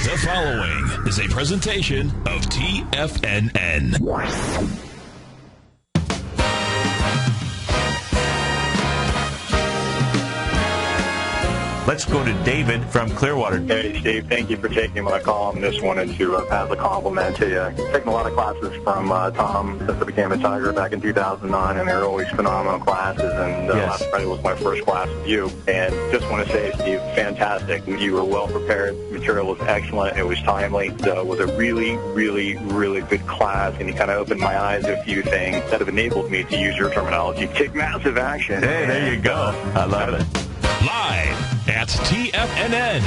The following is a presentation of TFNN. Let's go to David from Clearwater. Hey, Steve, thank you for taking my call on this one and to pass a compliment to you. I've taken a lot of classes from Tom since I became a Tiger back in 2009, and they're always phenomenal classes, and last Friday was my first class with you. And just want to say, Steve, fantastic. You were well prepared. Material was excellent. It was timely. It was a really, really, really good class, and you kind of opened my eyes to a few things that have enabled me to use your terminology. Take massive action. Hey, there you go. I love it. Live at TFNN,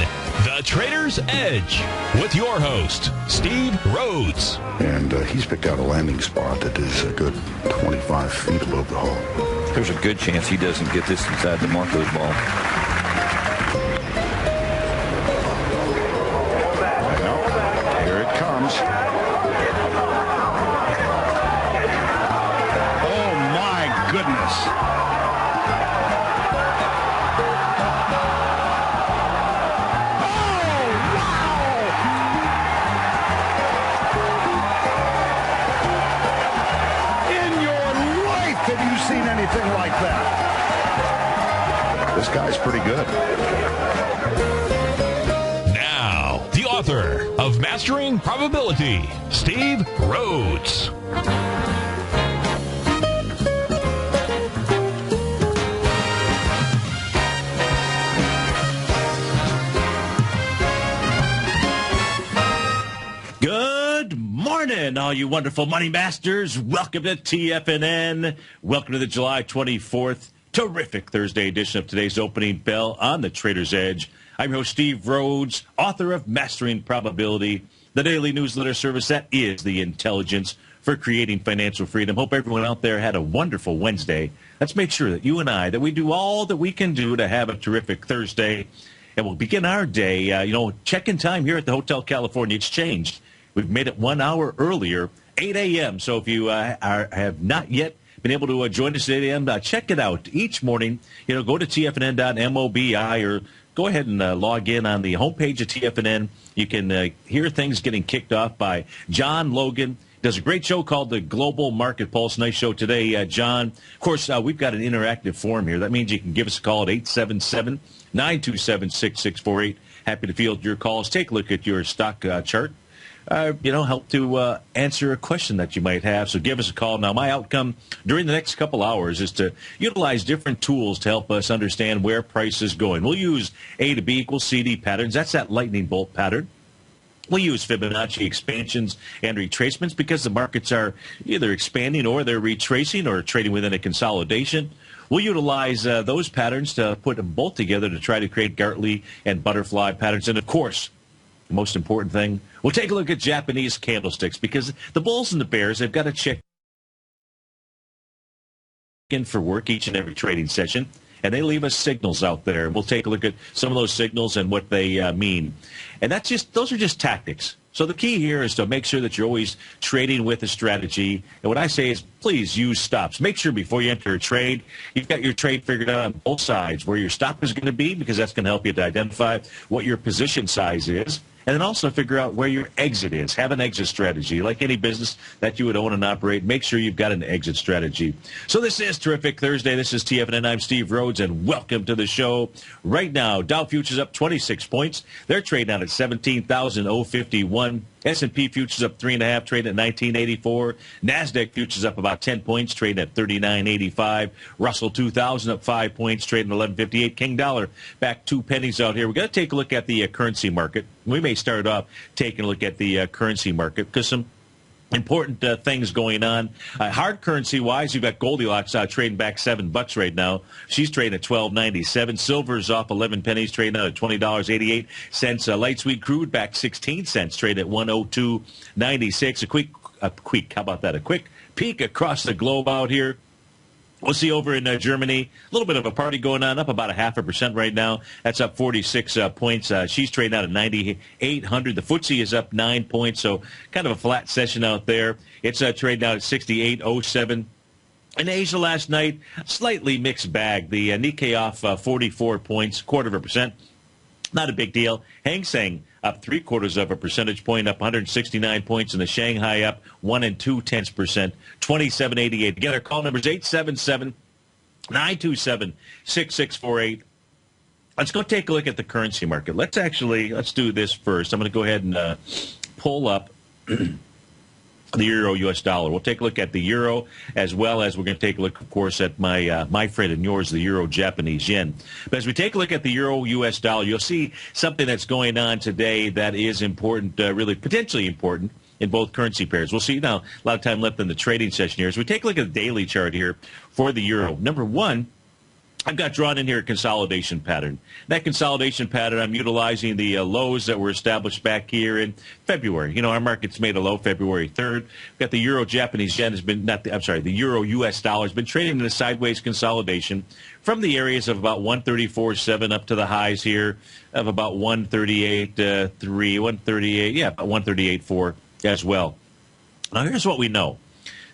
The Trader's Edge, with your host, Steve Rhodes. And he's picked out a landing spot that is a good 25 feet above the hull. There's a good chance he doesn't get this inside the Marco's ball. Well, here it comes. Oh, my goodness. Anything like that. This guy's pretty good. Now, the author of Mastering Probability, Steve Rhodes. Good morning, all you wonderful money masters. Welcome to TFNN. Welcome to the July 24th, terrific Thursday edition of today's opening bell on the Trader's Edge. I'm your host, Steve Rhodes, author of Mastering Probability, the daily newsletter service that is the intelligence for creating financial freedom. Hope everyone out there had a wonderful Wednesday. Let's make sure that you and I, that we do all that we can do to have a terrific Thursday. And we'll begin our day, check-in time here at the Hotel California. It's changed. We've made it 1 hour earlier, 8 a.m. So if you have not yet been able to join us at 8 a.m., check it out each morning. Go to tfnn.mobi or go ahead and log in on the homepage of TFNN. You can hear things getting kicked off by John Logan. Does a great show called the Global Market Pulse. Nice show today, John. Of course, we've got an interactive forum here. That means you can give us a call at 877-927-6648. Happy to field your calls. Take a look at your stock chart. Help to answer a question that you might have. So give us a call. Now, my outcome during the next couple hours is to utilize different tools to help us understand where price is going. We'll use A to B equals CD patterns. That's that lightning bolt pattern. We'll use Fibonacci expansions and retracements because the markets are either expanding or they're retracing or trading within a consolidation. We'll utilize those patterns to put them both together to try to create Gartley and butterfly patterns. And, of course, the most important thing, we'll take a look at Japanese candlesticks because the bulls and the bears, they've got to check in for work each and every trading session, and they leave us signals out there. We'll take a look at some of those signals and what they mean. And those are just tactics. So the key here is to make sure that you're always trading with a strategy. And what I say is please use stops. Make sure before you enter a trade, you've got your trade figured out on both sides, where your stop is going to be, because that's going to help you to identify what your position size is. And then also figure out where your exit is. Have an exit strategy. Like any business that you would own and operate, make sure you've got an exit strategy. So this is Terrific Thursday. This is TFNN. I'm Steve Rhodes, and welcome to the show. Right now, Dow Futures up 26 points. They're trading out at 17,051. S&P futures up 3.5, trading at 1984. NASDAQ futures up about 10 points, trading at 39.85. Russell 2000 up 5 points, trading at 11.58. King dollar back 2 pennies out here. We're going to take a look at the currency market. We may start off taking a look at the currency market because some important things going on. Hard currency-wise, you've got Goldilocks trading back $7 right now. She's trading at $12.97. Silver's off 11 pennies, trading out at $20.88. Light sweet crude back 16 cents, trading at 102.96. A quick peek across the globe out here. We'll see over in Germany, a little bit of a party going on, up about 0.5% right now. That's up 46 points. She's trading out at 9,800. The FTSE is up 9 points, so kind of a flat session out there. It's trading out at 68.07. In Asia last night, slightly mixed bag. The Nikkei off 44 points, 0.25%. Not a big deal. Hang Seng up 0.75 percentage point, up 169 points, and the Shanghai up 1 2/10%, 27.88. Again, our call number is 877-927-6648. Let's go take a look at the currency market. Let's do this first. I'm going to go ahead and pull up the euro U.S. dollar. We'll take a look at the euro, as well as we're going to take a look, of course, at my friend and yours, the euro Japanese yen. But as we take a look at the euro U.S. dollar, you'll see something that's going on today that is important, really potentially important in both currency pairs. We'll see now. A lot of time left in the trading session here. As we take a look at the daily chart here for the euro, number one, I've got drawn in here a consolidation pattern. That consolidation pattern, I'm utilizing the lows that were established back here in February. You know, our market's made a low February 3rd. We've got the euro Japanese yen has been, the euro U.S. dollar has been trading in a sideways consolidation from the areas of about 134.7 up to the highs here of about 138.3, 138, about 138.4 as well. Now, here's what we know.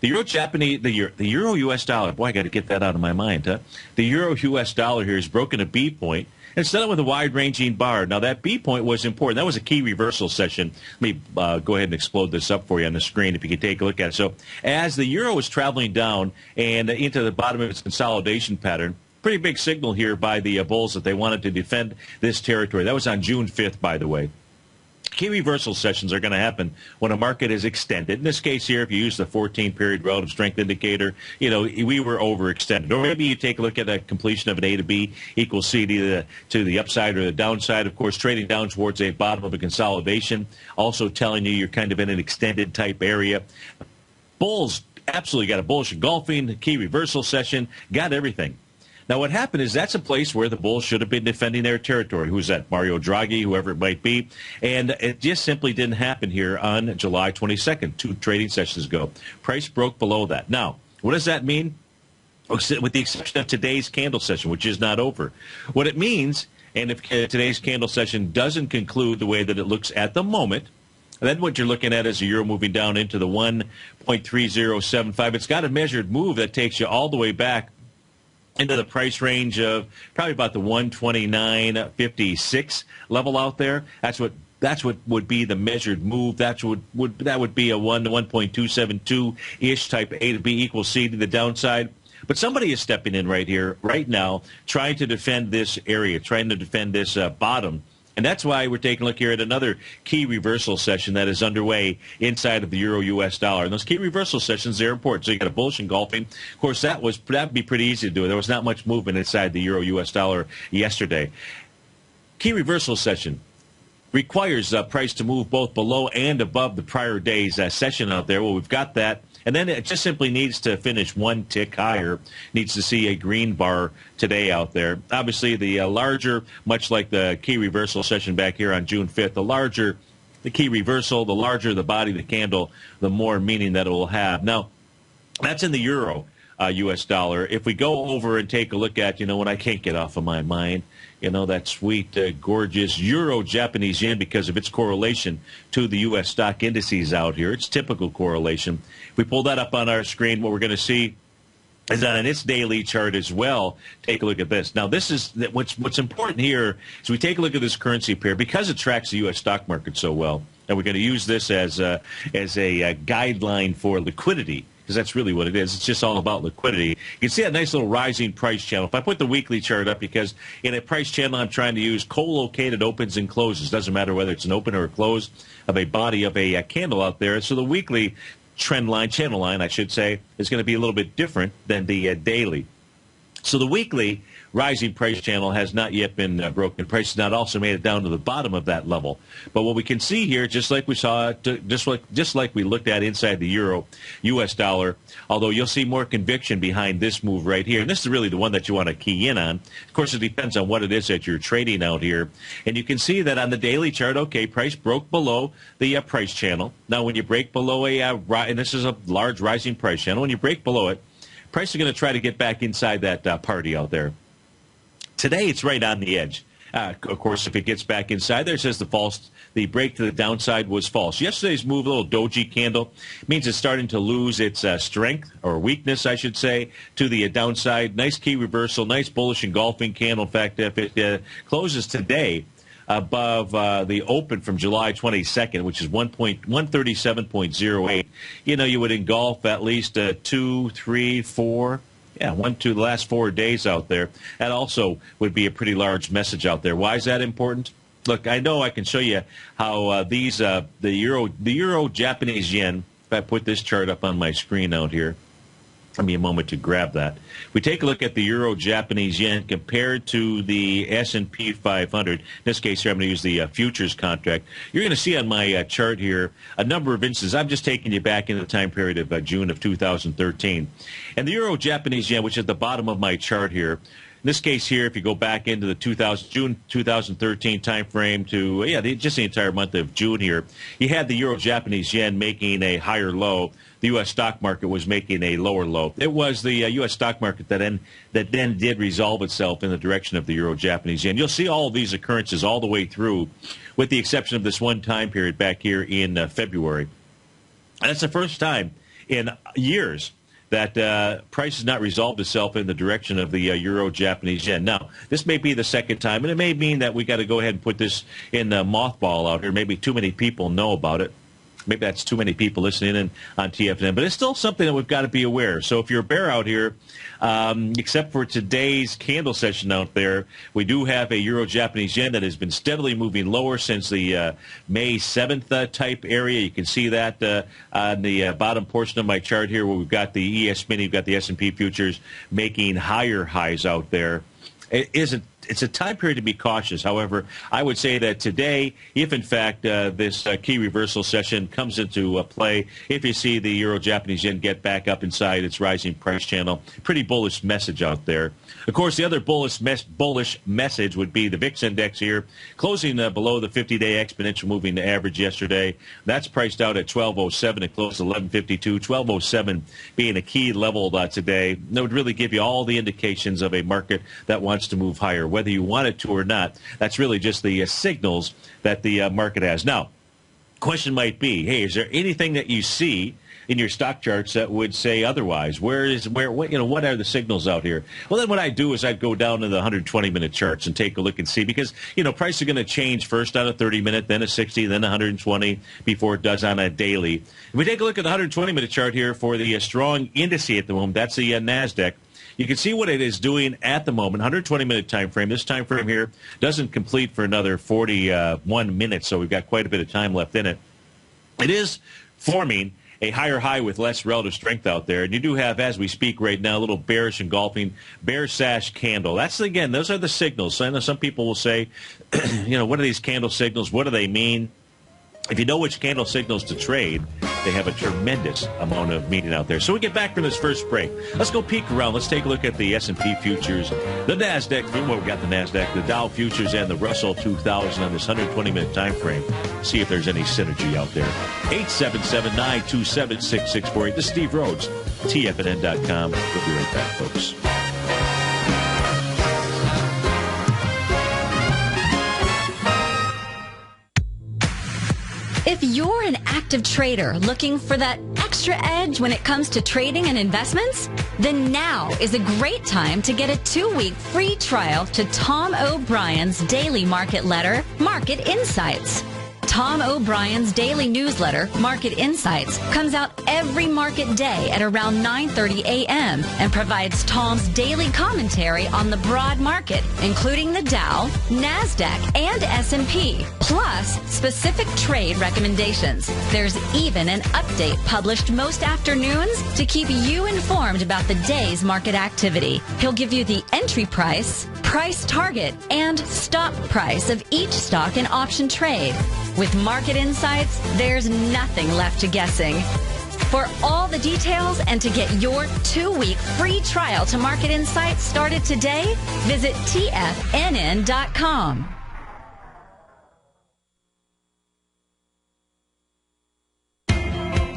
The euro Japanese, the euro U.S. dollar, boy, I got to get that out of my mind, huh? The euro U.S. dollar here has broken a B point, and it's done it with a wide-ranging bar. Now, that B point was important. That was a key reversal session. Let me go ahead and explode this up for you on the screen if you could take a look at it. So, as the euro is traveling down and into the bottom of its consolidation pattern, pretty big signal here by the bulls that they wanted to defend this territory. That was on June 5th, by the way. Key reversal sessions are going to happen when a market is extended. In this case here, if you use the 14-period relative strength indicator, you know, we were overextended. Or maybe you take a look at a completion of an A to B equals C to the upside or the downside. Of course, trading down towards a bottom of a consolidation, also telling you you're kind of in an extended type area. Bulls absolutely got a bullish engulfing, key reversal session, got everything. Now, what happened is that's a place where the bulls should have been defending their territory. Who's that? Mario Draghi, whoever it might be. And it just simply didn't happen here on July 22nd, 2 trading sessions ago. Price broke below that. Now, what does that mean? With the exception of today's candle session, which is not over. What it means, and if today's candle session doesn't conclude the way that it looks at the moment, then what you're looking at is a euro moving down into the 1.3075. It's got a measured move that takes you all the way back into the price range of probably about the 129.56 level out there. That's what would be the measured move. That would be a 1 to 1.272 ish type A to B equals C to the downside. But somebody is stepping in right here, right now, trying to defend this area, trying to defend this bottom. And that's why we're taking a look here at another key reversal session that is underway inside of the euro U.S. dollar. And those key reversal sessions, they're important. So you got a bullish engulfing. Of course, that'd be pretty easy to do. There was not much movement inside the euro U.S. dollar yesterday. Key reversal session requires price to move both below and above the prior day's session out there. Well, we've got that. And then it just simply needs to finish one tick higher, needs to see a green bar today out there. Obviously, the larger, much like the key reversal session back here on June 5th, the larger the key reversal, the larger the body of the candle, the more meaning that it will have. Now, that's in the euro U.S. dollar. If we go over and take a look at, what I can't get off of my mind, that sweet, gorgeous euro Japanese yen because of its correlation to the U.S. stock indices out here. It's typical correlation. If we pull that up on our screen, what we're going to see is on its daily chart as well. Take a look at this. Now, this is what's important here is we take a look at this currency pair because it tracks the U.S. stock market so well, and we're going to use this as a guideline for liquidity. Because that's really what it is. It's just all about liquidity. You can see that nice little rising price channel. If I put the weekly chart up, because in a price channel I'm trying to use co-located opens and closes. Doesn't matter whether it's an open or a close of a body of a candle out there. So the weekly trend line, channel line, I should say, is going to be a little bit different than the daily. So the weekly rising price channel has not yet been broken. Price has not also made it down to the bottom of that level. But what we can see here, just like we saw, just like we looked at inside the euro U.S. dollar, although you'll see more conviction behind this move right here. And this is really the one that you want to key in on. Of course, it depends on what it is that you're trading out here. And you can see that on the daily chart, okay, price broke below the price channel. Now, when you break below and this is a large rising price channel, when you break below it, price is going to try to get back inside that party out there. Today, it's right on the edge. Of course, if it gets back inside there, it says the break to the downside was false. Yesterday's move, a little doji candle, means it's starting to lose its strength, or weakness, I should say, to the downside. Nice key reversal, nice bullish engulfing candle. In fact, if it closes today above the open from July 22nd, which is 137.08. You would engulf at least 2, 3, 4. Yeah, 1, 2, the last 4 days out there. That also would be a pretty large message out there. Why is that important? Look, I know I can show you how the euro Japanese yen. If I put this chart up on my screen out here, give me a moment to grab that. We take a look at the euro Japanese yen compared to the S&P 500. In this case here, I'm going to use the futures contract. You're going to see on my chart here a number of instances. I'm just taking you back into the time period of June of 2013. And the euro Japanese yen, which is at the bottom of my chart here, in this case here, if you go back into the June 2013 time frame to, just the entire month of June here, you had the euro Japanese yen making a higher low. The U.S. stock market was making a lower low. It was the U.S. stock market that then did resolve itself in the direction of the euro Japanese yen. You'll see all of these occurrences all the way through, with the exception of this one time period back here in February. And that's the first time in years that price has not resolved itself in the direction of the euro Japanese yen. Now, this may be the second time, and it may mean that we got to go ahead and put this in the mothball out here. Maybe too many people know about it. Maybe that's too many people listening in on TFNN, but it's still something that we've got to be aware of. So if you're a bear out here, except for today's candle session out there, we do have a euro-Japanese yen that has been steadily moving lower since the May 7th type area. You can see that on the bottom portion of my chart here, where we've got the ES mini, we've got the S&P futures making higher highs out there. It's a time period to be cautious. However, I would say that today, if in fact this key reversal session comes into play, if you see the euro-Japanese yen get back up inside its rising price channel, pretty bullish message out there. Of course, the other bullish message would be the VIX index here, closing below the 50-day exponential moving average yesterday. That's priced out at 1207. It closed 1152. 1207 being a key level today. That would really give you all the indications of a market that wants to move higher. Whether you want it to or not, that's really just the signals that the market has. Now, question might be, hey, is there anything that you see in your stock charts that would say otherwise? What are the signals out here? Well, then what I do is I'd go down to the 120-minute charts and take a look and see, because, prices are going to change first on a 30-minute, then a 60, then 120 before it does on a daily. If we take a look at the 120-minute chart here for the strong indice at the moment, that's the NASDAQ. You can see what it is doing at the moment, 120-minute time frame. This time frame here doesn't complete for another 41 minutes, so we've got quite a bit of time left in it. It is forming a higher high with less relative strength out there. And you do have, as we speak right now, a little bearish engulfing bear sash candle. That's, again, those are the signals. So I know some people will say, what are these candle signals? What do they mean? If you know which candle signals to trade, they have a tremendous amount of meaning out there. So we get back from this first break. Let's go peek around. Let's take a look at the S&P futures, the NASDAQ. Well, we got the NASDAQ, the Dow futures, and the Russell 2000 on this 120-minute time frame. See if there's any synergy out there. 877-927-6648. This is Steve Rhodes, TFNN.com. We'll be right back, folks. If you're an active trader looking for that extra edge when it comes to trading and investments, then now is a great time to get a 2-week free trial to Tom O'Brien's daily market letter, Market Insights. Tom O'Brien's daily newsletter, Market Insights, comes out every market day at around 9:30 a.m. and provides Tom's daily commentary on the broad market, including the Dow, NASDAQ, and S&P, plus specific trade recommendations. There's even an update published most afternoons to keep you informed about the day's market activity. He'll give you the entry price, price target, and stop price of each stock and option trade. With Market Insights, there's nothing left to guessing. For all the details and to get your 2-week free trial to Market Insights started today, visit TFNN.com.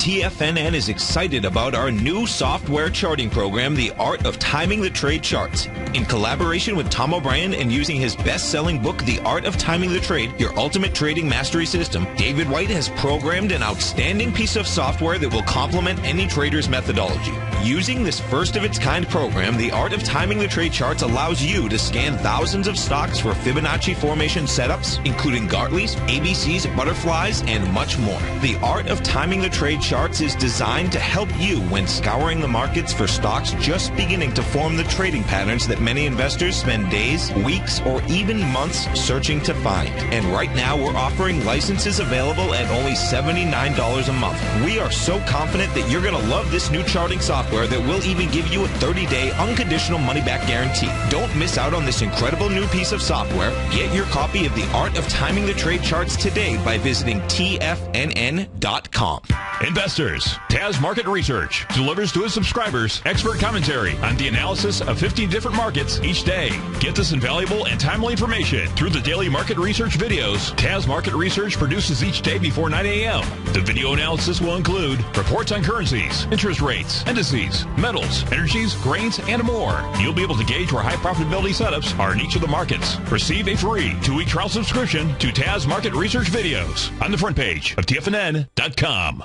TFNN is excited about our new software charting program, The Art of Timing the Trade Charts. In collaboration with Tom O'Brien and using his best-selling book, The Art of Timing the Trade, Your Ultimate Trading Mastery System, David White has programmed an outstanding piece of software that will complement any trader's methodology. Using this first-of-its-kind program, The Art of Timing the Trade Charts allows you to scan thousands of stocks for Fibonacci formation setups, including Gartley's, ABC's, butterflies, and much more. The Art of Timing the Trade Charts is designed to help you when scouring the markets for stocks just beginning to form the trading patterns that many investors spend days, weeks, or even months searching to find. And right now, we're offering licenses available at only $79 a month. We are so confident that you're going to love this new charting software that will even give you a 30-day unconditional money-back guarantee. Don't miss out on this incredible new piece of software. Get your copy of The Art of Timing the Trade Charts today by visiting TFNN.com. Investors, Taz Market Research delivers to its subscribers expert commentary on the analysis of 15 different markets each day. Get this invaluable and timely information through the daily market research videos Taz Market Research produces each day before 9 a.m. The video analysis will include reports on currencies, interest rates, indices, metals, energies, grains, and more. You'll be able to gauge where high profitability setups are in each of the markets. Receive a free 2-week trial subscription to Taz Market Research videos on the front page of TFNN.com.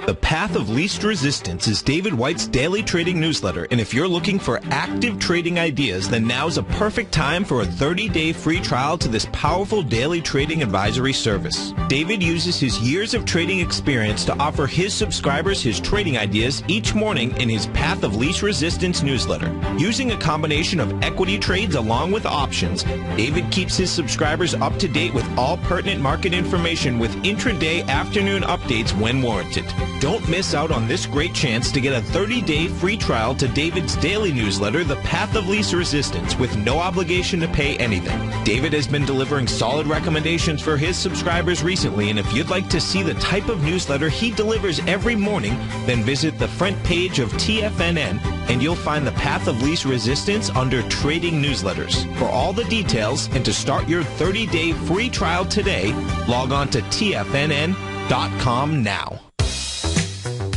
The Path of Least Resistance is David White's daily trading newsletter, and if you're looking for active trading ideas, then now's a perfect time for a 30-day free trial to this powerful daily trading advisory service. David uses his years of trading experience to offer his subscribers his trading ideas each morning in his Path of Least Resistance newsletter. Using a combination of equity trades along with options, David keeps his subscribers up to date with all pertinent market information with intraday afternoon updates when warranted. Don't miss out on this great chance to get a 30-day free trial to David's daily newsletter, The Path of Least Resistance, with no obligation to pay anything. David has been delivering solid recommendations for his subscribers recently, and if you'd like to see the type of newsletter he delivers every morning, then visit the front page of TFNN, and you'll find The Path of Least Resistance under Trading Newsletters. For all the details and to start your 30-day free trial today, log on to TFNN.com now.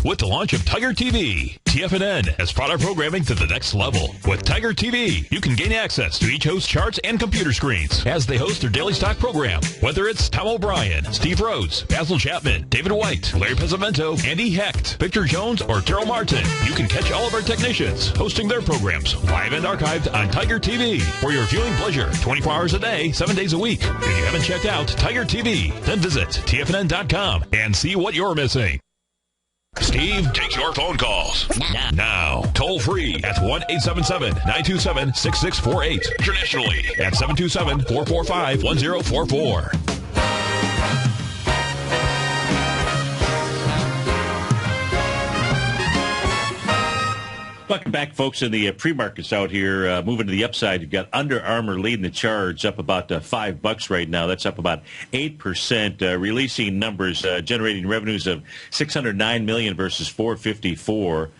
With the launch of TigerTV, TFNN has brought our programming to the next level. With TigerTV, you can gain access to each host's charts and computer screens as they host their daily stock program. Whether it's Tom O'Brien, Steve Rhodes, Basil Chapman, David White, Larry Pezzamento, Andy Hecht, Victor Jones, or Terrell Martin, you can catch all of our technicians hosting their programs live and archived on TigerTV for your viewing pleasure 24 hours a day, 7 days a week. If you haven't checked out TigerTV, then visit TFNN.com and see what you're missing. Steve takes your phone calls now. Toll free at 1-877-927-6648. Internationally at 727-445-1044. Welcome back, folks, in the pre-markets out here. Moving to the upside, you've got Under Armour leading the charge, up about $5 right now. That's up about 8%. Releasing numbers, generating revenues of $609 million versus $454.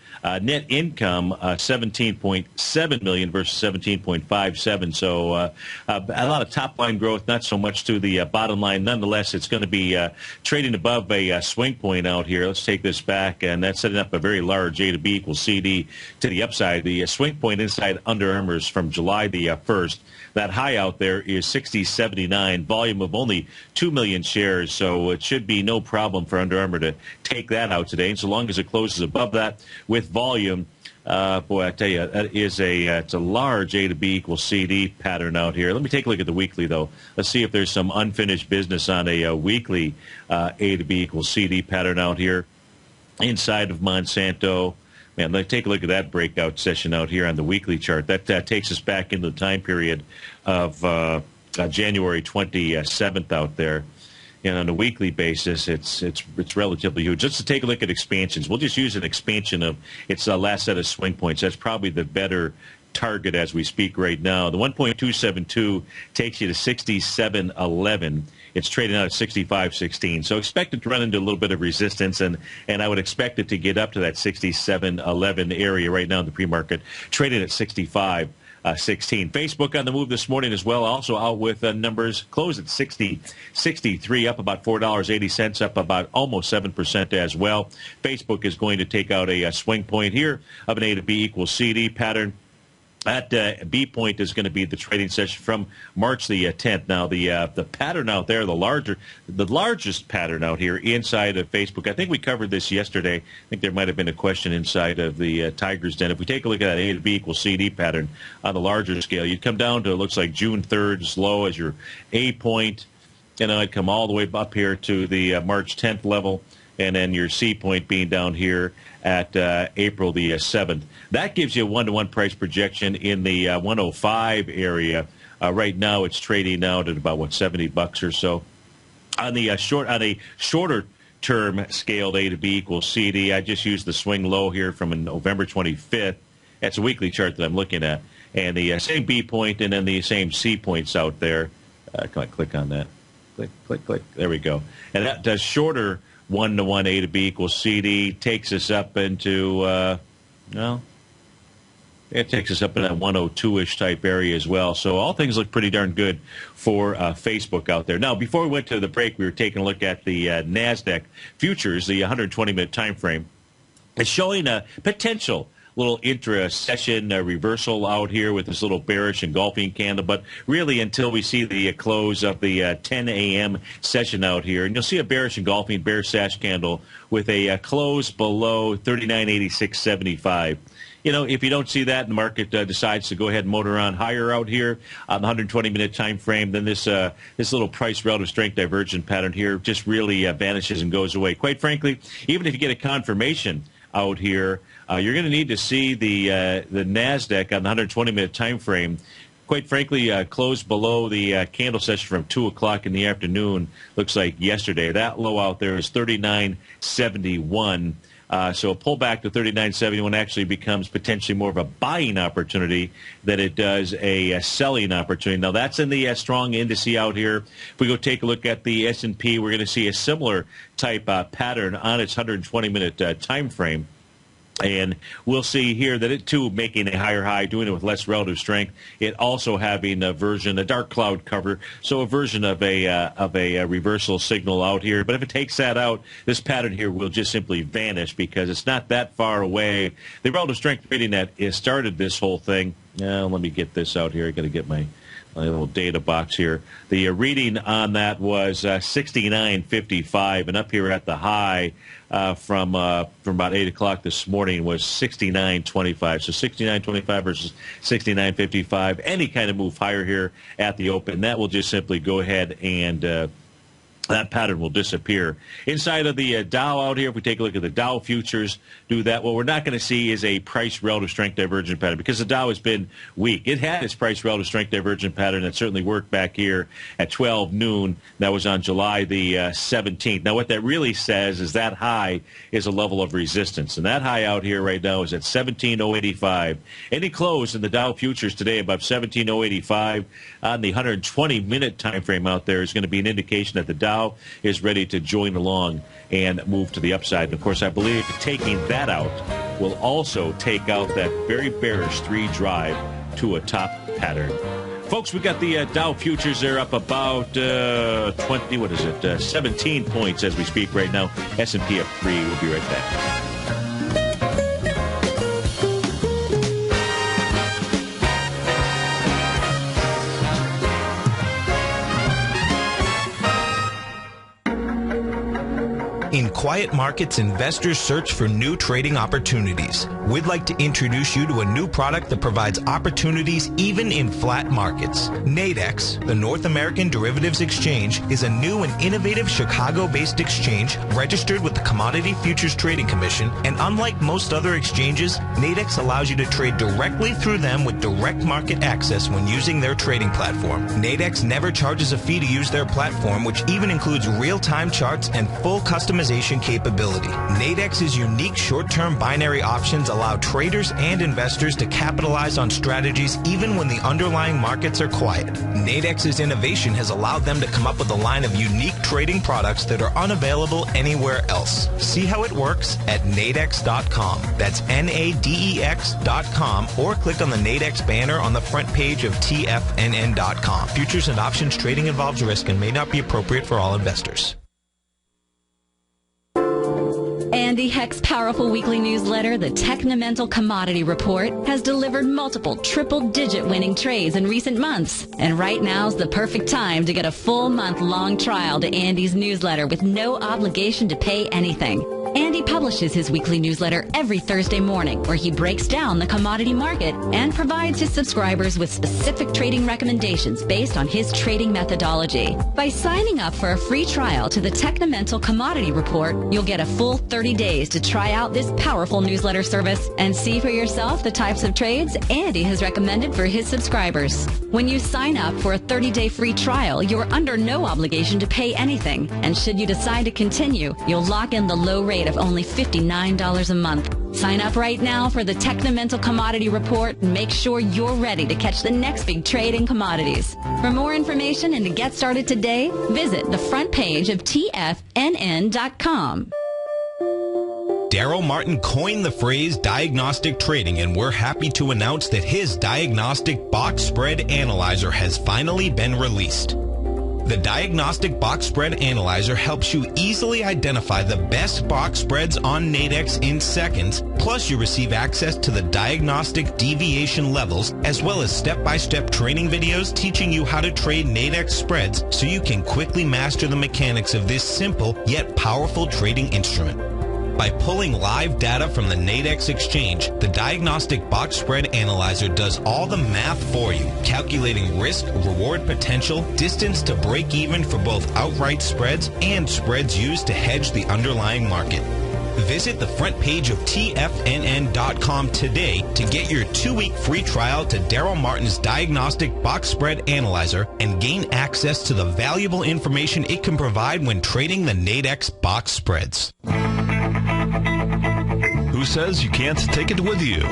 Net income, $17.7 million versus $17.57. So a lot of top-line growth, not so much to the bottom line. Nonetheless, it's going to be trading above a swing point out here. Let's take this back, and that's setting up a very large A to B equals CD to the upside. The swing point inside Under Armour is from July the 1st. That high out there is 60.79, volume of only 2 million shares, so it should be no problem for Under Armour to take that out today. And so long as it closes above that with volume, boy, I tell you, that is it's a large A to B equals CD pattern out here. Let me take a look at the weekly, though. Let's see if there's some unfinished business on a weekly A to B equals CD pattern out here inside of Monsanto. Man, let's take a look at that breakout session out here on the weekly chart. That takes us back into the time period of January 27th out there. And on a weekly basis, it's relatively huge. Just to take a look at expansions, we'll just use an expansion of its last set of swing points. That's probably the better target as we speak right now. The 1.272 takes you to 67.11. It's trading out at 65.16. So expect it to run into a little bit of resistance, and I would expect it to get up to that 67.11 area right now in the pre-market, trading at 65. 16. Facebook on the move this morning as well, also out with numbers closed at 63, up about $4.80, up about almost 7% as well. Facebook is going to take out a swing point here of an A to B equals CD pattern. That B point is going to be the trading session from March the 10th. Now, the pattern out there, the largest pattern out here inside of Facebook, I think we covered this yesterday. I think there might have been a question inside of the Tiger's Den. If we take a look at that A to B equals CD pattern on the larger scale, you'd come down to, it looks like June 3rd as low as your A point, and then I'd come all the way up here to the March 10th level, and then your C point being down here at April the 7th. That gives you a one-to-one price projection in the 105 area. Right now, it's trading out at about $70 or so. On the shorter term scaled A to B equals CD, I just used the swing low here from November 25th. That's a weekly chart that I'm looking at, and the same B point and then the same C points out there. Can I click on that? Click. There we go. And that does shorter 1-to-1 A to B equals CD, takes us up into, it takes us up in that 102-ish type area as well. So all things look pretty darn good for Facebook out there. Now, before we went to the break, we were taking a look at the NASDAQ futures, the 120-minute time frame. It's showing a potential little intra-session reversal out here with this little bearish engulfing candle, but really until we see the close of the 10 a.m. session out here, and you'll see a bearish engulfing bear sash candle with a close below 39.8675. You know, if you don't see that and the market decides to go ahead and motor on higher out here on the 120-minute time frame, then this little price relative strength divergent pattern here just really vanishes and goes away. Quite frankly, even if you get a confirmation out here, you're going to need to see the NASDAQ on the 120-minute time frame, quite frankly, close below the candle session from 2 o'clock in the afternoon, looks like yesterday. That low out there is 39.71. So a pullback to 39.71 actually becomes potentially more of a buying opportunity than it does a selling opportunity. Now, that's in the strong indice out here. If we go take a look at the S&P, we're going to see a similar type pattern on its 120-minute time frame. And we'll see here that it, too, making a higher high, doing it with less relative strength. It also having a version, a dark cloud cover, so a version of a reversal signal out here. But if it takes that out, this pattern here will just simply vanish because it's not that far away. The relative strength trading that started this whole thing. Let me get this out here. I got to get my little data box here. The reading on that was 69.55, and up here at the high from about 8 o'clock this morning was 69.25. So 69.25 versus 69.55. Any kind of move higher here at the open, that will just simply go ahead and that pattern will disappear. Inside of the Dow out here, if we take a look at the Dow futures, do that. What we're not going to see is a price relative strength divergent pattern because the Dow has been weak. It had its price relative strength divergent pattern that certainly worked back here at 12 noon. That was on July the 17th. Now, what that really says is that high is a level of resistance, and that high out here right now is at 17.085. Any close in the Dow futures today above 17.085 on the 120-minute time frame out there is going to be an indication that the Dow is ready to join along and move to the upside. And, of course, I believe taking that out will also take out that very bearish 3 drive to a top pattern. Folks, we got the Dow futures. They're up about 17 points as we speak right now. S&P up 3. We'll be right back. In quiet markets, investors search for new trading opportunities. We'd like to introduce you to a new product that provides opportunities even in flat markets. Nadex, the North American Derivatives Exchange, is a new and innovative Chicago-based exchange registered with the Commodity Futures Trading Commission, and unlike most other exchanges, Nadex allows you to trade directly through them with direct market access when using their trading platform. Nadex never charges a fee to use their platform, which even includes real-time charts and full customization memorization capability. Nadex's unique short-term binary options allow traders and investors to capitalize on strategies even when the underlying markets are quiet. Nadex's innovation has allowed them to come up with a line of unique trading products that are unavailable anywhere else. See how it works at nadex.com. That's NADEX.com, or click on the Nadex banner on the front page of TFNN.com. Futures and options trading involves risk and may not be appropriate for all investors. Andy Heck's powerful weekly newsletter, the Technomental Commodity Report, has delivered multiple triple-digit winning trades in recent months. And right now's the perfect time to get a full month-long trial to Andy's newsletter with no obligation to pay anything. Andy publishes his weekly newsletter every Thursday morning, where he breaks down the commodity market and provides his subscribers with specific trading recommendations based on his trading methodology. By signing up for a free trial to the Technomental Commodity Report, you'll get a full 30 days to try out this powerful newsletter service and see for yourself the types of trades Andy has recommended for his subscribers. When you sign up for a 30-day free trial, you're under no obligation to pay anything. And should you decide to continue, you'll lock in the low rate of only $59 a month. Sign up right now for the Technomental Commodity Report and make sure you're ready to catch the next big trade in commodities. For more information and to get started today, visit the front page of TFNN.com. Daryl Martin coined the phrase diagnostic trading, and we're happy to announce that his diagnostic box spread analyzer has finally been released. The Diagnostic Box Spread Analyzer helps you easily identify the best box spreads on Nadex in seconds, plus you receive access to the diagnostic deviation levels, as well as step-by-step training videos teaching you how to trade Nadex spreads so you can quickly master the mechanics of this simple yet powerful trading instrument. By pulling live data from the Nadex exchange, the Diagnostic Box Spread Analyzer does all the math for you, calculating risk, reward potential, distance to break even for both outright spreads and spreads used to hedge the underlying market. Visit the front page of TFNN.com today to get your 2-week free trial to Daryl Martin's Diagnostic Box Spread Analyzer and gain access to the valuable information it can provide when trading the Nadex box spreads. Who says you can't take it with you?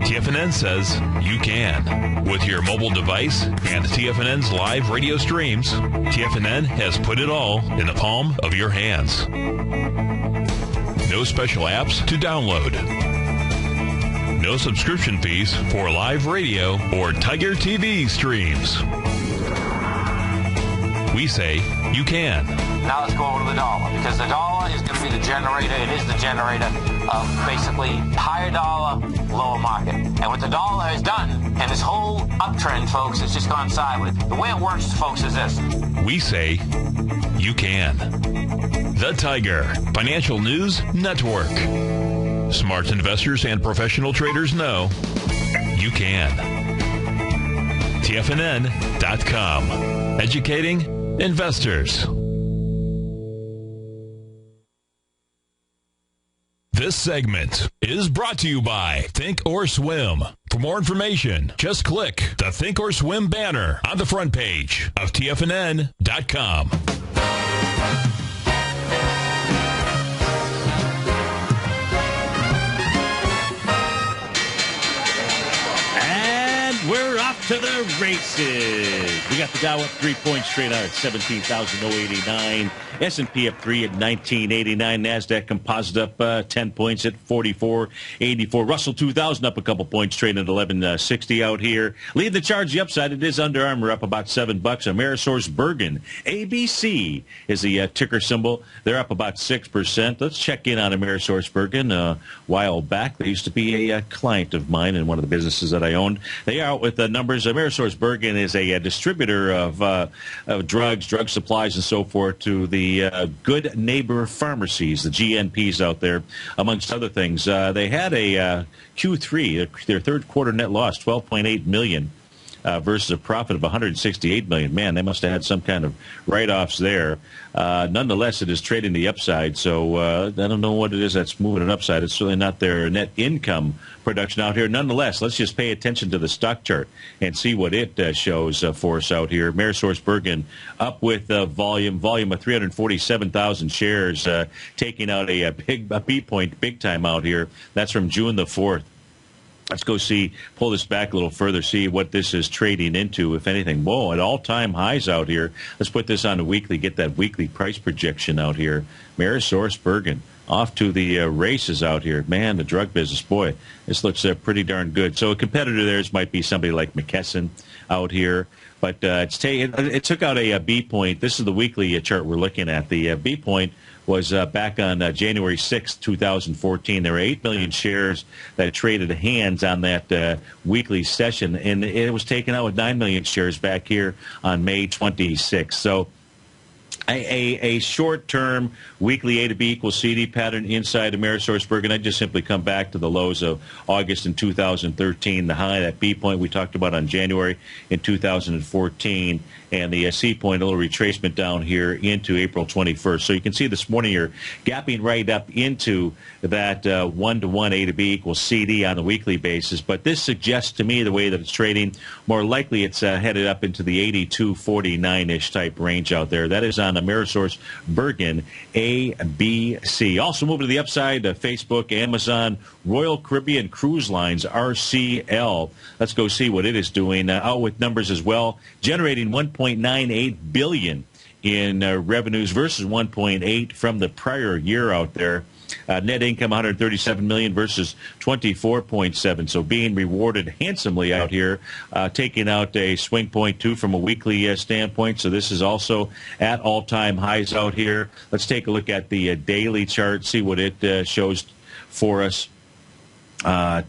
TFNN says you can. With your mobile device and TFNN's live radio streams, TFNN has put it all in the palm of your hands. No special apps to download. No subscription fees for live radio or TigerTV streams. We say you can. Now let's go over to the dollar, because the dollar is going to be the generator. It is the generator of basically higher dollar, lower market. And what the dollar has done, and this whole uptrend, folks, has just gone sideways. The way it works, folks, is this. We say you can. The Tiger Financial News Network. Smart investors and professional traders know you can. TFNN.com. Educating investors. This segment is brought to you by Think or Swim. For more information, just click the Think or Swim banner on the front page of TFNN.com. We're off to the races. We got the Dow up 3 points straight out at 17,089. S&P up 3 at 1989. NASDAQ Composite up 10 points at 44.84. Russell 2000 up a couple points straight at 11.60 out here. Lead the charge the upside. It is Under Armour up about $7. AmerisourceBergen, ABC is the ticker symbol. They're up about 6%. Let's check in on AmerisourceBergen. A while back, they used to be a client of mine in one of the businesses that I owned. They are out with the numbers. AmerisourceBergen is a distributor of drugs, drug supplies, and so forth to the Good Neighbor pharmacies, the GNPs out there, amongst other things. They had a Q3, their third quarter net loss, $12.8 million. versus a profit of $168 million. Man, they must have had some kind of write-offs there. Nonetheless, it is trading the upside, so I don't know what it is that's moving it upside. It's certainly not their net income production out here. Nonetheless, let's just pay attention to the stock chart and see what it shows for us out here. AmerisourceBergen up with volume of 347,000 shares, taking out a beat point big time out here. That's from June the 4th. Let's go pull this back a little further, see what this is trading into, if anything. Whoa, at all-time highs out here. Let's put this on a weekly, get that weekly price projection out here. AmerisourceBergen off to the races out here. Man, the drug business, boy, this looks pretty darn good. So a competitor theirs might be somebody like McKesson out here. But it took out a B point. This is the weekly chart we're looking at. The B point was back on January 6th, 2014. There were 8 million shares that traded hands on that weekly session, and it was taken out with 9 million shares back here on May 26th. So a short-term weekly A to B equals CD pattern inside AmerisourceBergen. I just simply come back to the lows of August in 2013, the high, that B point we talked about on January in 2014, and the C point, a little retracement down here into April 21st. So you can see this morning you're gapping right up into that 1-to-1 A to B equals CD on the weekly basis. But this suggests to me the way that it's trading, more likely it's headed up into the 82.49-ish type range out there. That is on AmerisourceBergen ABC. Also moving to the upside, Facebook, Amazon, Royal Caribbean Cruise Lines, RCL. Let's go see what it is doing. Out with numbers as well, generating $1.98 billion in revenues versus 1.8 from the prior year out there. Net income $137 million versus 24.7. So being rewarded handsomely out here, taking out a swing point too from a weekly standpoint. So this is also at all-time highs out here. Let's take a look at the daily chart, see what it shows for us.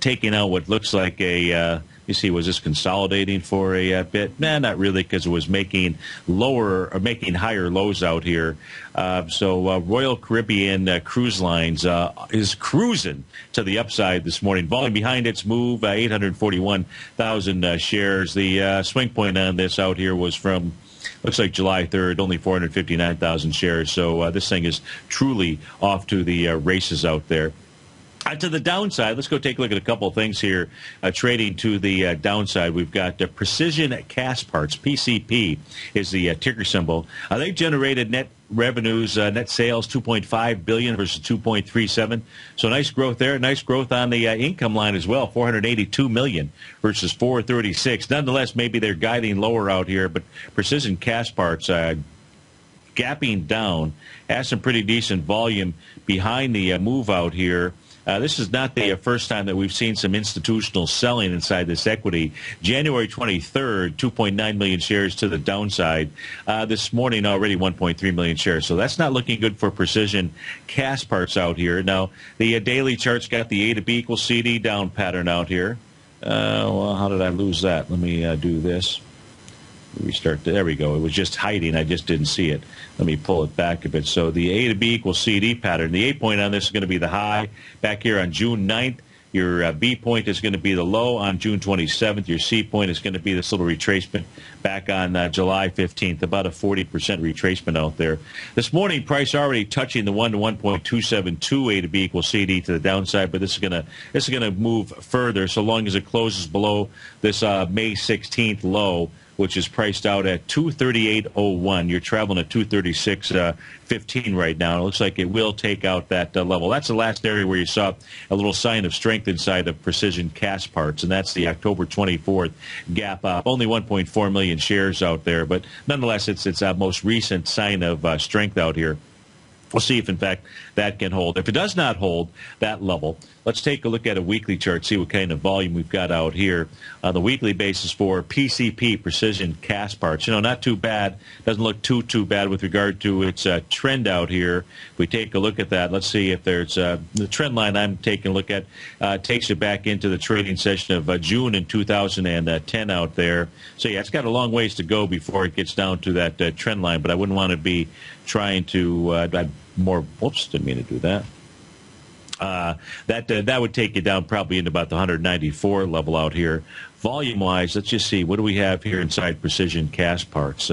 Taking out what looks like a you see, was this consolidating for a bit? Nah, not really, because it was making higher lows out here. So Royal Caribbean Cruise Lines is cruising to the upside this morning. Volume behind its move, 841,000 shares. The swing point on this out here was from, looks like July 3rd, only 459,000 shares. So this thing is truly off to the races out there. To the downside, let's go take a look at a couple of things here. Trading to the downside, we've got Precision Cast Parts. PCP is the ticker symbol. They generated net revenues, net sales, $2.5 billion versus $2.37. So nice growth there. Nice growth on the income line as well, $482 million versus $436. Nonetheless, maybe they're guiding lower out here, but Precision Cast Parts gapping down, has some pretty decent volume behind the move out here. This is not the first time that we've seen some institutional selling inside this equity. January 23rd, 2.9 million shares to the downside. This morning, already 1.3 million shares. So that's not looking good for Precision Cast Parts out here. Now, the daily chart's got the A to B equals CD down pattern out here. Well, how did I lose that? Let me do this. Restart. There we go. It was just hiding. I just didn't see it. Let me pull it back a bit. So the A to B equals CD pattern. The A point on this is going to be the high back here on June 9th. Your B point is going to be the low on June 27th. Your C point is going to be this little retracement back on July 15th, about a 40% retracement out there. This morning, price already touching the 1 to 1.272 A to B equals CD to the downside, but this is going to move further so long as it closes below this May 16th low, which is priced out at 238.01. You're traveling at 236.15 right now. It looks like it will take out that level. That's the last area where you saw a little sign of strength inside of Precision Cast Parts, and that's the October 24th gap up. Only 1.4 million shares out there, but nonetheless, it's our most recent sign of strength out here. We'll see if, in fact, that can hold. If it does not hold that level, let's take a look at a weekly chart, see what kind of volume we've got out here on the weekly basis for PCP, Precision Cast Parts. You know, not too bad. Doesn't look too bad with regard to its trend out here. If we take a look at that, let's see if there's the trend line I'm taking a look at takes it back into the trading session of June in 2010 out there. So, yeah, it's got a long ways to go before it gets down to that trend line, but I wouldn't want to be trying to whoops, didn't mean to do that. That would take you down probably into about the 194 level out here. Volume-wise, let's just see. What do we have here inside Precision Cast Parts?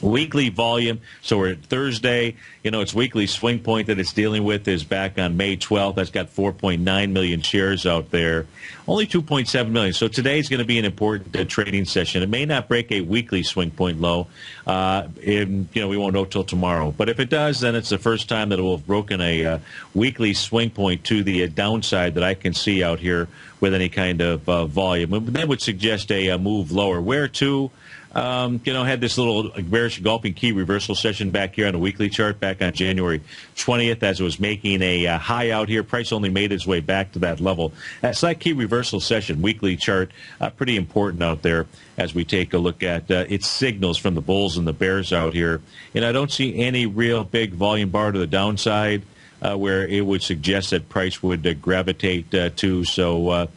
Weekly volume, so we're at Thursday. Its weekly swing point that it's dealing with is back on May 12th. That's got 4.9 million shares out there. Only 2.7 million. So today's going to be an important trading session. It may not break a weekly swing point low. We won't know till tomorrow. But if it does, then it's the first time that it will have broken a weekly swing point to the downside that I can see out here with any kind of volume. And that would suggest a move lower. Where to? Had this little bearish gulping key reversal session back here on a weekly chart back on January 20th as it was making a high out here. Price only made its way back to that level. So that key reversal session, weekly chart, pretty important out there as we take a look at its signals from the bulls and the bears out here. And I don't see any real big volume bar to the downside where it would suggest that price would gravitate to. So,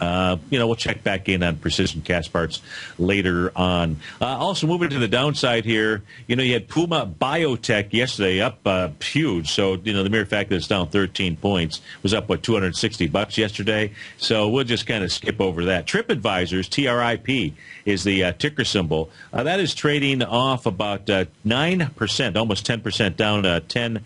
we'll check back in on Precision Cast Parts later on. Also, moving to the downside here, you had Puma Biotech yesterday up huge. So, the mere fact that it's down 13 points was up, $260 yesterday. So we'll just kind of skip over that. TripAdvisor's TRIP is the ticker symbol. That is trading off about 9%, almost 10% down, $10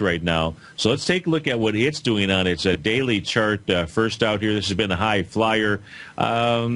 right now. So let's take a look at what it's doing on its daily chart. First out here, this has been a high flyer. That's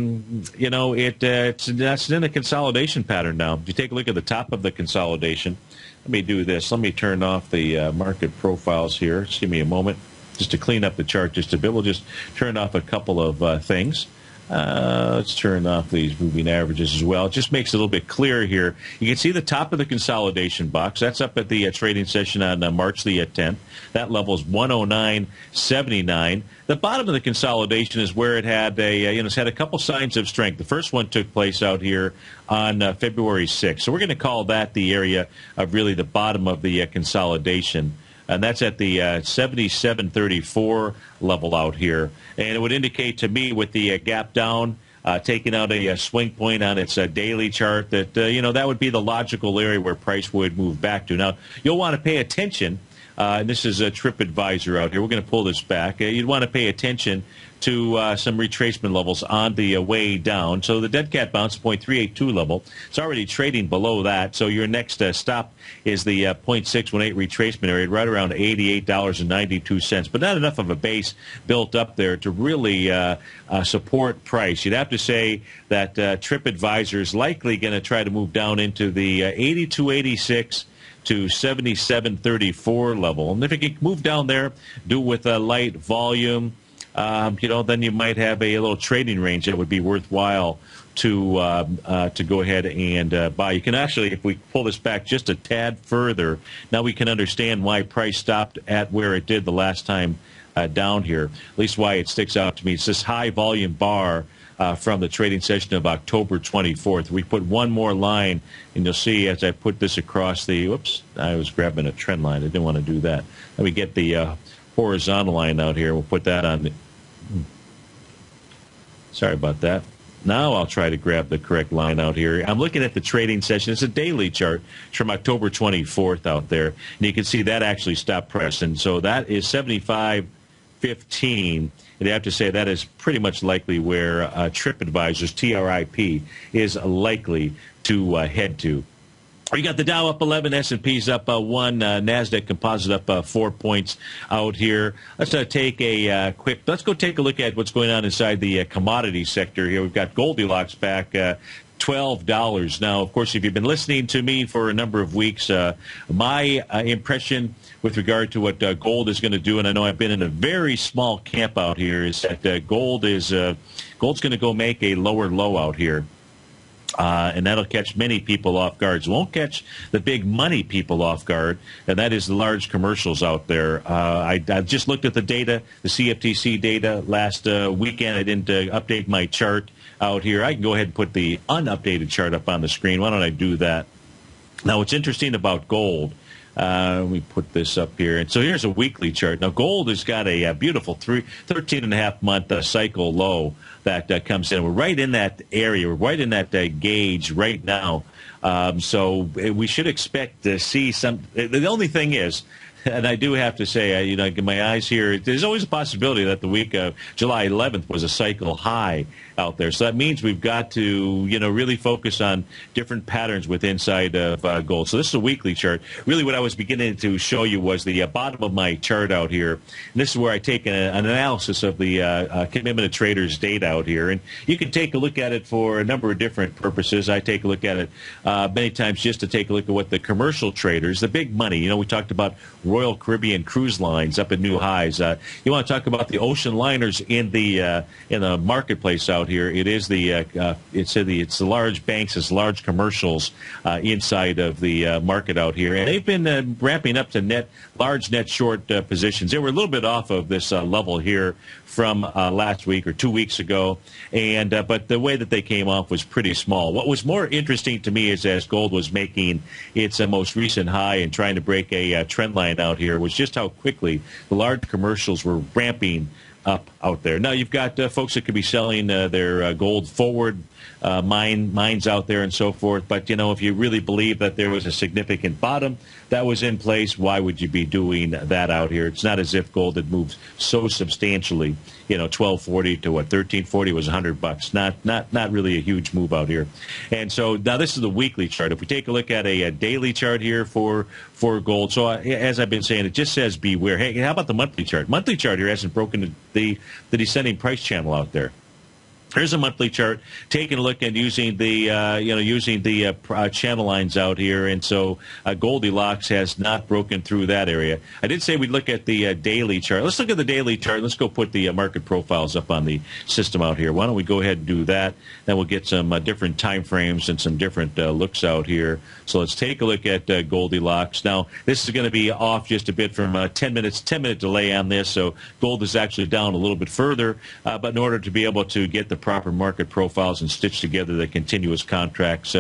in a consolidation pattern now. If you take a look at the top of the consolidation, let me do this. Let me turn off the market profiles here. Just give me a moment just to clean up the chart just a bit. We'll just turn off a couple of things. Let's turn off these moving averages as well. It just makes it a little bit clearer here. You can see the top of the consolidation box. That's up at the trading session on March the 10th. That level is 109.79. The bottom of the consolidation is where it had it's had a couple signs of strength. The first one took place out here on February 6th. So we're going to call that the area of really the bottom of the consolidation. And that's at the 77.34 level out here. And it would indicate to me with the gap down, taking out a swing point on its daily chart, that, that would be the logical area where price would move back to. Now, you'll want to pay attention. And this is a TripAdvisor out here. We're going to pull this back. You'd want to pay attention to some retracement levels on the way down. So the dead cat bounce, 0.382 level. It's already trading below that. So your next stop is the 0.618 retracement area, right around $88.92. But not enough of a base built up there to really support price. You'd have to say that TripAdvisor is likely going to try to move down into the 82.86 to 77.34 level. And if it can move down there, do it with a light volume, then you might have a little trading range that would be worthwhile to go ahead and buy. You can actually, if we pull this back just a tad further, now we can understand why price stopped at where it did the last time down here, at least why it sticks out to me. It's this high volume bar from the trading session of October 24th. We put one more line, and you'll see as I put this across the, whoops, I was grabbing a trend line. I didn't want to do that. Let me get the horizontal line out here. We'll put that on. Sorry about that. Now I'll try to grab the correct line out here. I'm looking at the trading session. It's a daily chart from October 24th out there. And you can see that actually stopped pressing. So that is 75.15. And I have to say that is pretty much likely where TripAdvisor's TRIP is likely to head to. You got the Dow up 11, S&P's up 1, NASDAQ Composite up 4 points out here. Let's take a let's go take a look at what's going on inside the commodity sector here. We've got Goldilocks back $12. Now, of course, if you've been listening to me for a number of weeks, my impression with regard to what gold is going to do, and I know I've been in a very small camp out here, is that gold's going to go make a lower low out here. And that'll catch many people off guard. It won't catch the big money people off guard, and that is the large commercials out there. I just looked at the data, the CFTC data last weekend. I didn't update my chart out here. I can go ahead and put the unupdated chart up on the screen. Why don't I do that? Now, what's interesting about gold, let me put this up here. And so here's a weekly chart. Now, gold has got a beautiful 13.5-month cycle low that comes in. We're right in that area. We're right in that gauge right now. So we should expect to see some. The only thing is, And I do have to say, my eyes here, there's always a possibility that the week of July 11th was a cycle high out there. So that means we've got to, really focus on different patterns with inside of gold. So this is a weekly chart. Really what I was beginning to show you was the bottom of my chart out here. And this is where I take an analysis of the commitment of traders data out here. And you can take a look at it for a number of different purposes. I take a look at it many times just to take a look at what the commercial traders, the big money, we talked about Royal Caribbean cruise lines up at new highs. You want to talk about the ocean liners in the marketplace out here. It is it's the large banks, it's large commercials inside of the market out here, and they've been ramping up to large net short positions. They were a little bit off of this level here from last week or 2 weeks ago, and but the way that they came off was pretty small. What was more interesting to me is as gold was making its most recent high and trying to break a trend line out here was just how quickly the large commercials were ramping up out there. Now you've got folks that could be selling their gold forward mines out there and so forth. But, if you really believe that there was a significant bottom that was in place, why would you be doing that out here? It's not as if gold had moved so substantially. 1240 to what, 1340 was $100. Not really a huge move out here. And so now this is the weekly chart. If we take a look at a daily chart here for gold, so as I've been saying, it just says beware. Hey, how about the monthly chart? Monthly chart here hasn't broken the descending price channel out there. Here's a monthly chart, taking a look and using the channel lines out here, and so Goldilocks has not broken through that area. I did say we'd look at the daily chart. Let's look at the daily chart. Let's go put the market profiles up on the system out here. Why don't we go ahead and do that? Then we'll get some different time frames and some different looks out here. So let's take a look at Goldilocks. Now, this is going to be off just a bit from 10-minute delay on this, so gold is actually down a little bit further, but in order to be able to get the proper market profiles and stitch together the continuous contracts,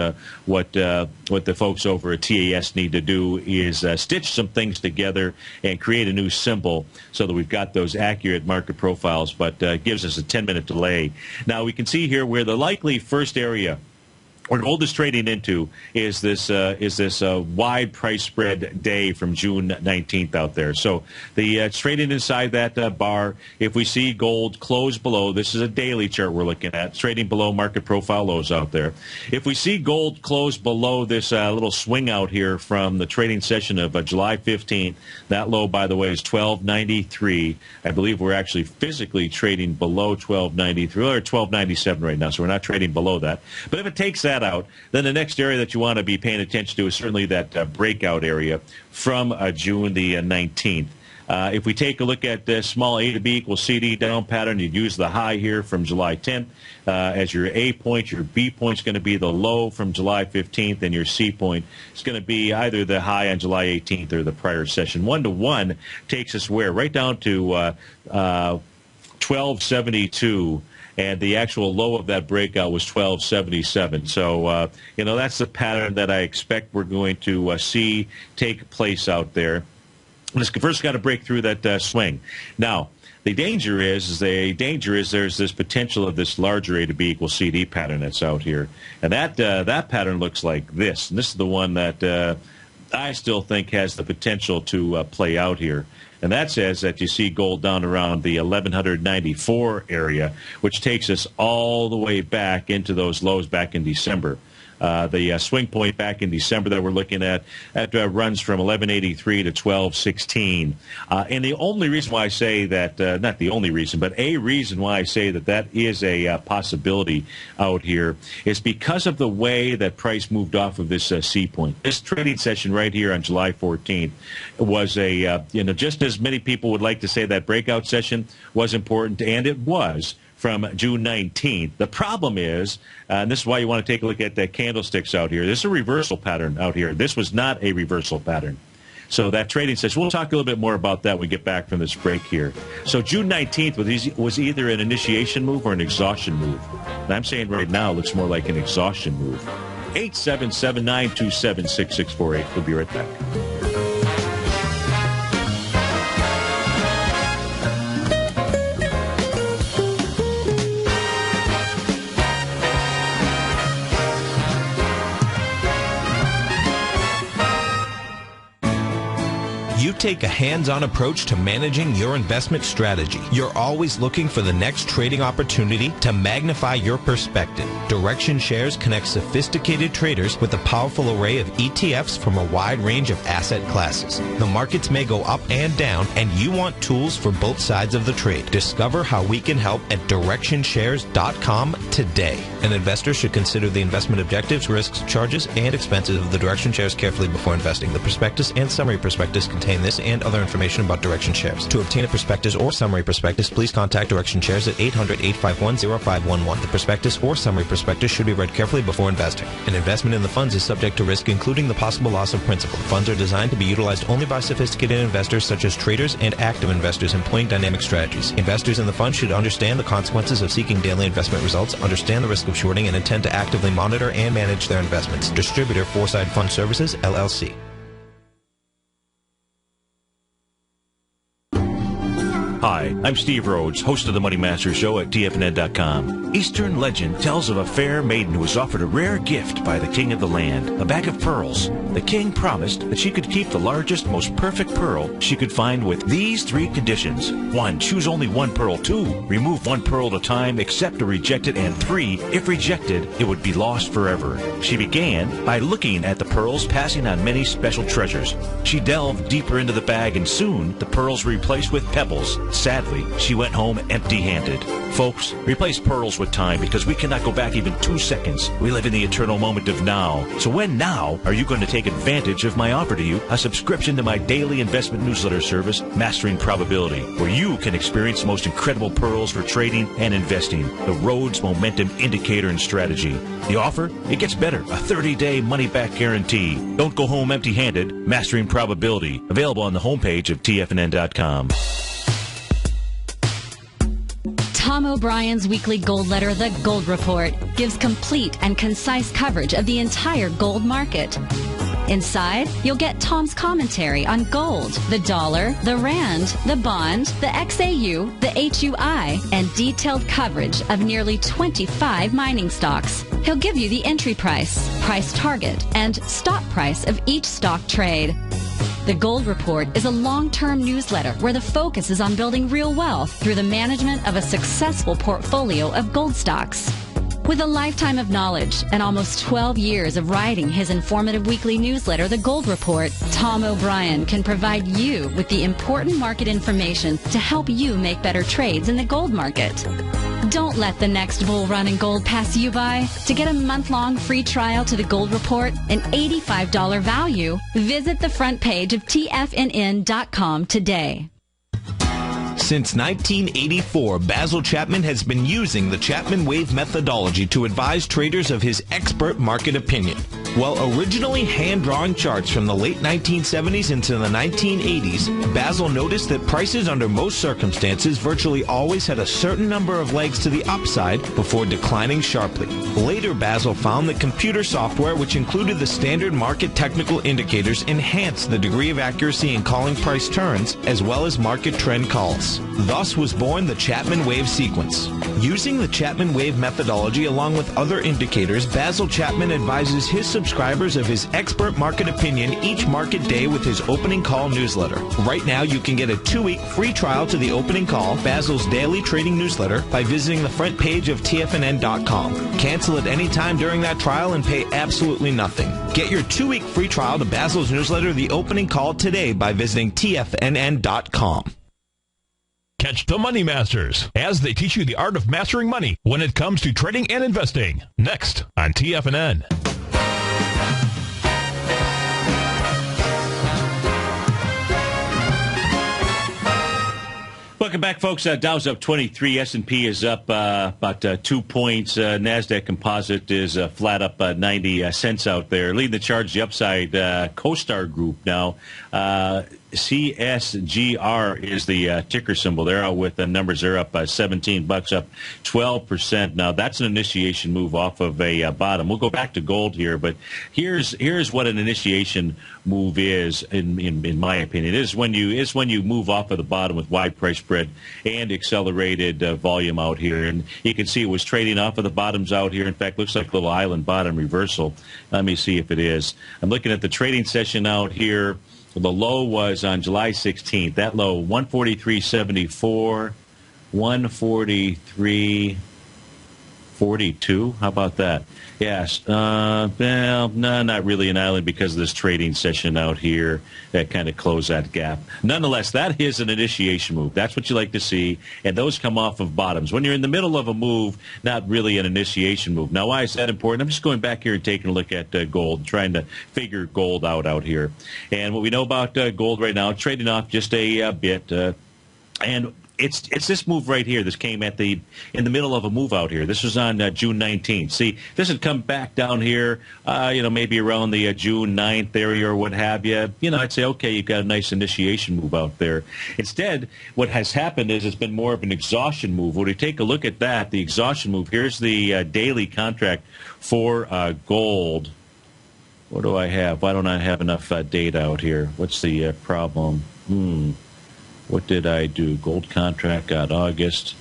what the folks over at TAS need to do is stitch some things together and create a new symbol so that we've got those accurate market profiles, but gives us a 10-minute delay. Now we can see here where the likely first area where gold is trading into is this wide price spread day from June 19th out there. So it's trading inside that bar. If we see gold close below, this is a daily chart we're looking at, trading below market profile lows out there. If we see gold close below this little swing out here from the trading session of July 15th, that low, by the way, is 1293. I believe we're actually physically trading below 1293 or 1297 right now, so we're not trading below that. But if it takes that out, then the next area that you want to be paying attention to is certainly that breakout area from June the 19th. If we take a look at the small A to B equals CD down pattern, you'd use the high here from July 10th as your A point. Your B point is going to be the low from July 15th, and your C point is going to be either the high on July 18th or the prior session. 1-to-1 takes us where? Right down to 1272. And the actual low of that breakout was 1277. So, that's the pattern that I expect we're going to see take place out there. Let's first got to break through that swing. Now, the danger is there's this potential of this larger A to B equals CD pattern that's out here. And that pattern looks like this. And this is the one that I still think has the potential to play out here. And that says that you see gold down around the 1194 area, which takes us all the way back into those lows back in December. The swing point back in December that we're looking at runs from 1183 to 1216. And the only reason why I say that, not the only reason, but a reason why I say that is a possibility out here is because of the way that price moved off of this C point. This trading session right here on July 14th was just as many people would like to say that breakout session was important, and it was, from June 19th. The problem is, and this is why you want to take a look at the candlesticks out here, this is a reversal pattern out here. This was not a reversal pattern. So that trading session, we'll talk a little bit more about that when we get back from this break here. So June 19th was either an initiation move or an exhaustion move. And I'm saying right now it looks more like an exhaustion move. 877-927-6648. We'll be right back. You take a hands-on approach to managing your investment strategy. You're always looking for the next trading opportunity to magnify your perspective. Direction Shares connects sophisticated traders with a powerful array of ETFs from a wide range of asset classes. The markets may go up and down, and you want tools for both sides of the trade. Discover how we can help at DirectionShares.com today. An investor should consider the investment objectives, risks, charges, and expenses of the Direction Shares carefully before investing. The prospectus and summary prospectus contain this and other information about Direction Shares. To obtain a prospectus or summary prospectus, please contact Direction Shares at 800-851-0511. The prospectus or summary prospectus should be read carefully before investing. An investment in the funds is subject to risk, including the possible loss of principal. Funds are designed to be utilized only by sophisticated investors such as traders and active investors employing dynamic strategies. Investors in the fund should understand the consequences of seeking daily investment results, understand the risk of shorting, and intend to actively monitor and manage their investments. Distributor, Foreside Fund Services, LLC. Hi, I'm Steve Rhodes, host of the Money Master Show at TFNN.com. Eastern legend tells of a fair maiden who was offered a rare gift by the king of the land, a bag of pearls. The king promised that she could keep the largest, most perfect pearl she could find with these 3 conditions. 1, choose only 1 pearl. 2, remove 1 pearl at a time, accept or reject it. And 3, if rejected, it would be lost forever. She began by looking at the pearls, passing on many special treasures. She delved deeper into the bag, and soon the pearls were replaced with pebbles. Sadly, she went home empty-handed. Folks, replace pearls with time, because we cannot go back even 2 seconds. We live in the eternal moment of now. So when now are you going to take advantage of my offer to you, a subscription to my daily investment newsletter service, Mastering Probability, where you can experience the most incredible pearls for trading and investing, the Rhodes Momentum Indicator and Strategy. The offer? It gets better. A 30-day money-back guarantee. Don't go home empty-handed. Mastering Probability. Available on the homepage of TFNN.com. Tom O'Brien's weekly gold letter, The Gold Report, gives complete and concise coverage of the entire gold market. Inside, you'll get Tom's commentary on gold, the dollar, the rand, the bond, the XAU, the HUI, and detailed coverage of nearly 25 mining stocks. He'll give you the entry price, price target, and stop price of each stock trade. The Gold Report is a long-term newsletter where the focus is on building real wealth through the management of a successful portfolio of gold stocks. With a lifetime of knowledge and almost 12 years of writing his informative weekly newsletter, The Gold Report, Tom O'Brien can provide you with the important market information to help you make better trades in the gold market. Don't let the next bull run in gold pass you by. To get a month-long free trial to The Gold Report, an $85 value, visit the front page of TFNN.com today. Since 1984, Basil Chapman has been using the Chapman Wave methodology to advise traders of his expert market opinion. While originally hand-drawing charts from the late 1970s into the 1980s, Basil noticed that prices under most circumstances virtually always had a certain number of legs to the upside before declining sharply. Later, Basil found that computer software, which included the standard market technical indicators, enhanced the degree of accuracy in calling price turns as well as market trend calls. Thus was born the Chapman Wave sequence. Using the Chapman Wave methodology along with other indicators, Basil Chapman advises his subscribers of his expert market opinion each market day with his opening call newsletter. Right now, you can get a 2-week free trial to the opening call, Basil's daily trading newsletter, by visiting the front page of TFNN.com. Cancel at any time during that trial and pay absolutely nothing. Get your 2-week free trial to Basil's newsletter, The Opening Call, today by visiting TFNN.com. Catch the Money Masters as they teach you the art of mastering money when it comes to trading and investing. Next on TFNN. Welcome back, folks. Dow's up 23. S&P is up about 2 points. NASDAQ Composite is flat up 90 cents out there. Leading the charge, the upside, CoStar Group now. CSGR is the ticker symbol there, with the numbers are up $17, up 12%. Now, that's an initiation move off of a bottom. We'll go back to gold here, but here's what an initiation move is, in my opinion. It is when you move off of the bottom with wide price spread and accelerated volume out here. And you can see it was trading off of the bottoms out here. In fact, looks like a little island bottom reversal. Let me see if it is. I'm looking at the trading session out here. So the low was on July 16th. That low, 143.74, 143.42. How about that? Yes. Well, no, not really an island because of this trading session out here that kind of closed that gap. Nonetheless, that is an initiation move. That's what you like to see, and those come off of bottoms. When you're in the middle of a move, not really an initiation move. Now, why is that important? I'm just going back here and taking a look at gold, trying to figure gold out here. And what we know about gold right now, trading off just a bit, and it's this move right here. This came in the middle of a move out here. This was on June 19th. See, this had come back down here, maybe around the June 9th area or what have you. I'd say, okay, you've got a nice initiation move out there. Instead, what has happened is it's been more of an exhaustion move. When we take a look at that, the exhaustion move, here's the daily contract for gold. What do I have? Why don't I have enough data out here? What's the problem? What did I do? Gold contract got August.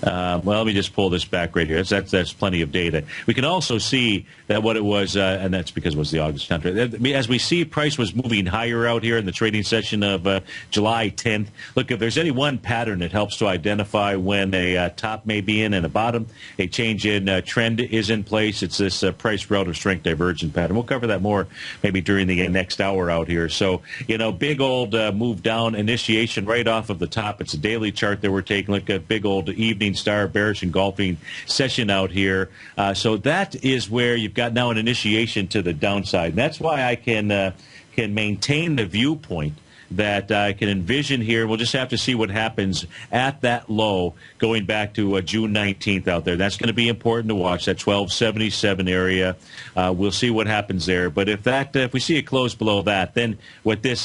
Well, let me just pull this back right here. That's plenty of data. We can also see that what it was, and that's because it was the August contract. As we see, price was moving higher out here in the trading session of July 10th. Look, if there's any one pattern that helps to identify when a top may be in and a bottom, a change in trend is in place. It's this price relative strength divergent pattern. We'll cover that more maybe during the next hour out here. So, big old move down initiation right off of the top. It's a daily chart that we're taking a look at. Big old evening star bearish engulfing session out here. So that is where you've got now an initiation to the downside. And that's why I can maintain the viewpoint that I can envision here. We'll just have to see what happens at that low going back to June 19th out there. That's going to be important to watch, that 1277 area. We'll see what happens there. But if we see it close below that, then what this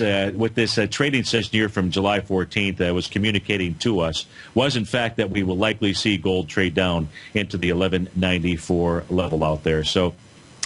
trading session here from July 14th was communicating to us was, in fact, that we will likely see gold trade down into the 1194 level out there. So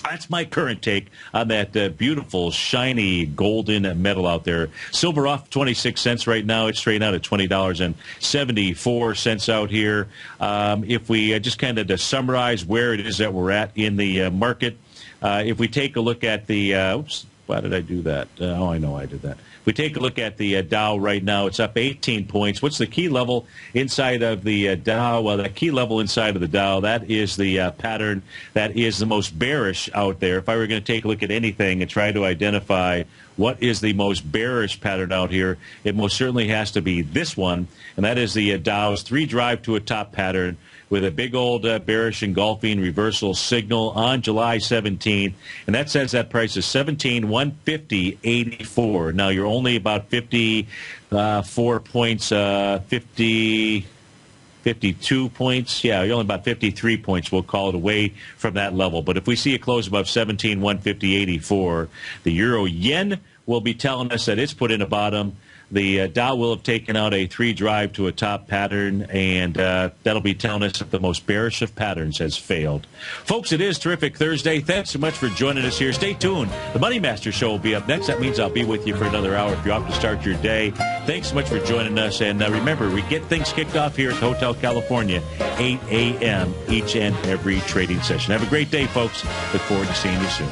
that's my current take on that beautiful, shiny, golden metal out there. Silver off 26 cents right now. It's trading out at $20.74 out here. If we just kind of to summarize where it is that we're at in the market, if we take a look at the oops, why did I do that? I know I did that. If we take a look at the Dow right now, it's up 18 points. What's the key level inside of the Dow? Well, the key level inside of the Dow, that is the pattern that is the most bearish out there. If I were going to take a look at anything and try to identify what is the most bearish pattern out here, it most certainly has to be this one, and that is the Dow's 3 drive to a top pattern with a big old bearish engulfing reversal signal on July 17th, and that says that price is 17,150.84. Now you're only about 54 points, 52 points. Yeah, you're only about 53 points, we'll call it, away from that level. But if we see a close above 17,150.84, the euro yen will be telling us that it's put in a bottom. The Dow will have taken out a 3 drive to a top pattern, and that'll be telling us that the most bearish of patterns has failed. Folks, it is Terrific Thursday. Thanks so much for joining us here. Stay tuned. The Money Master Show will be up next. That means I'll be with you for another hour if you're off to start your day. Thanks so much for joining us. And remember, we get things kicked off here at the Hotel California, 8 a.m. each and every trading session. Have a great day, folks. Look forward to seeing you soon.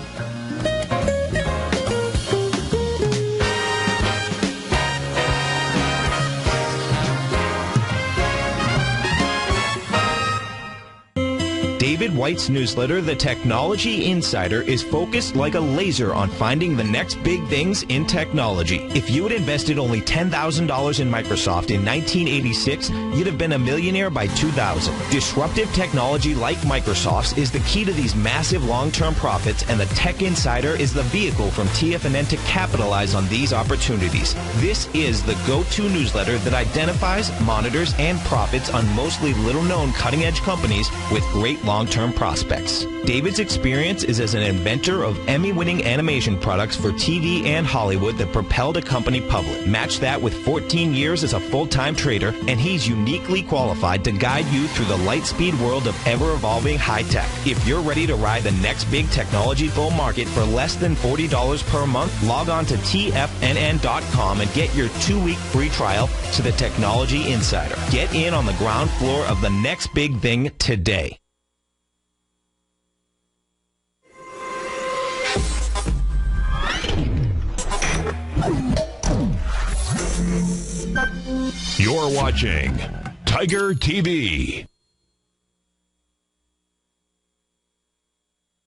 David White's newsletter, The Technology Insider, is focused like a laser on finding the next big things in technology. If you had invested only $10,000 in Microsoft in 1986, you'd have been a millionaire by 2000. Disruptive technology like Microsoft's is the key to these massive long-term profits, and the Tech Insider is the vehicle from TFNN to capitalize on these opportunities. This is the go-to newsletter that identifies, monitors, and profits on mostly little-known cutting-edge companies with great long-term prospects. David's experience is as an inventor of Emmy-winning animation products for TV and Hollywood that propelled a company public. Match that with 14 years as a full-time trader, and he's uniquely qualified to guide you through the light-speed world of ever-evolving high-tech. If you're ready to ride the next big technology bull market for less than $40 per month, log on to TFNN.com and get your 2-week free trial to the Technology Insider. Get in on the ground floor of the next big thing today. You're watching Tiger TV.